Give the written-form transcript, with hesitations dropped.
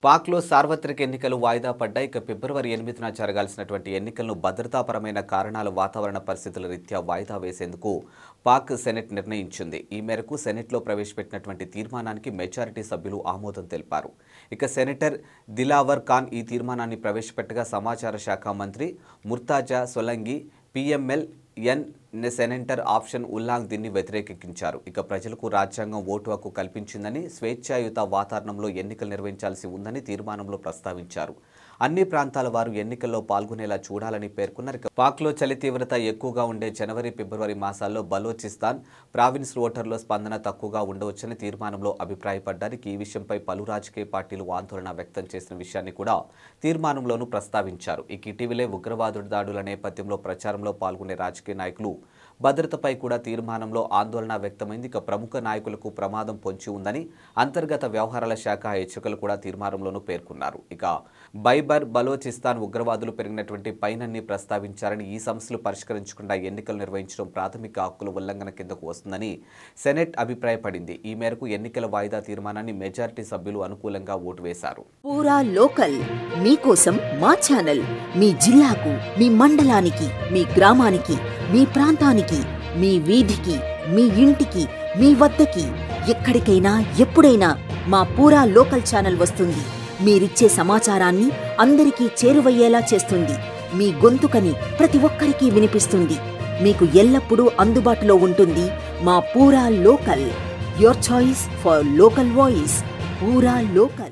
పాక్లో సార్వత్రిక ఎన్నికలు వాయిదా పడ్డాయి. ఇక ఫిబ్రవరి 8న జరగాల్సినటువంటి ఎన్నికలను భద్రతాపరమైన కారణాలు, వాతావరణ పరిస్థితుల రీత్యా వాయిదా వేసేందుకు పాక్ సెనెట్ నిర్ణయించింది. ఈ మేరకు సెనెట్లో ప్రవేశపెట్టినటువంటి తీర్మానానికి మెజారిటీ సభ్యులు ఆమోదం తెలిపారు. ఇక సెనేటర్ దిలావర్ ఖాన్ ఈ తీర్మానాన్ని ప్రవేశపెట్టగా సమాచార శాఖ మంత్రి ముర్తాజా సొలంగి PML సెనేటర్ ఆప్షన్ ఉల్లాంగ్ దీన్ని వ్యతిరేకించారు. ఇక ప్రజలకు రాజ్యాంగం ఓటు హక్కు కల్పించిందని, స్వేచ్ఛాయుత వాతావరణంలో ఎన్నికలు నిర్వహించాల్సి ఉందని తీర్మానంలో ప్రస్తావించారు. అన్ని ప్రాంతాల వారు ఎన్నికల్లో పాల్గొనేలా చూడాలని పేర్కొన్నారు. పాక్లో చలి తీవ్రత ఎక్కువగా ఉండే జనవరి, ఫిబ్రవరి మాసాల్లో బలోచిస్తాన్ ప్రావిన్స్ ఓటర్ల స్పందన తక్కువగా ఉండవచ్చని తీర్మానంలో అభిప్రాయపడ్డారు. ఈ విషయంపై పలు రాజకీయ పార్టీలు ఆందోళన వ్యక్తం చేసిన విషయాన్ని కూడా తీర్మానంలోనూ ప్రస్తావించారు. ఇటీవలే ఉగ్రవాదుల దాడుల నేపథ్యంలో ప్రచారంలో పాల్గొనే రాజకీయ నాయకులు భద్రతపై కూడా తీర్మానంలో ఆందోళన వ్యక్తమైంది. ఇక ప్రముఖ నాయకులకు ప్రమాదం పొంచి ఉందని అంతర్గత వ్యవహారాల శాఖ హెచ్చరికలు కూడా తీర్మానంలోనూ పేర్కొన్నారు. ఇక బైబర్ బలోచిస్తాన్ ఉగ్రవాదులు పెరిగినటువంటి పైనన్ని ప్రస్తావించారని, ఈ సమస్యలు పరిష్కరించకుండా ఎన్నికలు నిర్వహించడం ప్రాథమిక హక్కుల ఉల్లంఘన కిందకు వస్తుందని సెనెట్ అభిప్రాయపడింది. ఈ మేరకు ఎన్నికల వాయిదా తీర్మానాన్ని మెజారిటీ సభ్యులు అనుకూలంగా ఓటు వేశారు. పూరా లోకల్ మీకోసం మా ఛానల్ మీ జిల్లాకు, మీ మండలానికి, మీ గ్రామానికి, మీ ప్రాంతానికి, మీ వీధికి, మీ ఇంటికి, మీ వద్దకి, ఎక్కడికైనా ఎప్పుడైనా మా పూరా లోకల్ ఛానల్ వస్తుంది. మీరిచ్చే సమాచారాన్ని అందరికీ చేరువయ్యేలా చేస్తుంది. మీ గొంతుకని ప్రతి ఒక్కరికి వినిపిస్తుంది. మీకు ఎల్లప్పుడూ అందుబాటులో ఉంటుంది మా పూరా local. Your choice for local voice. పూరా లోకల్.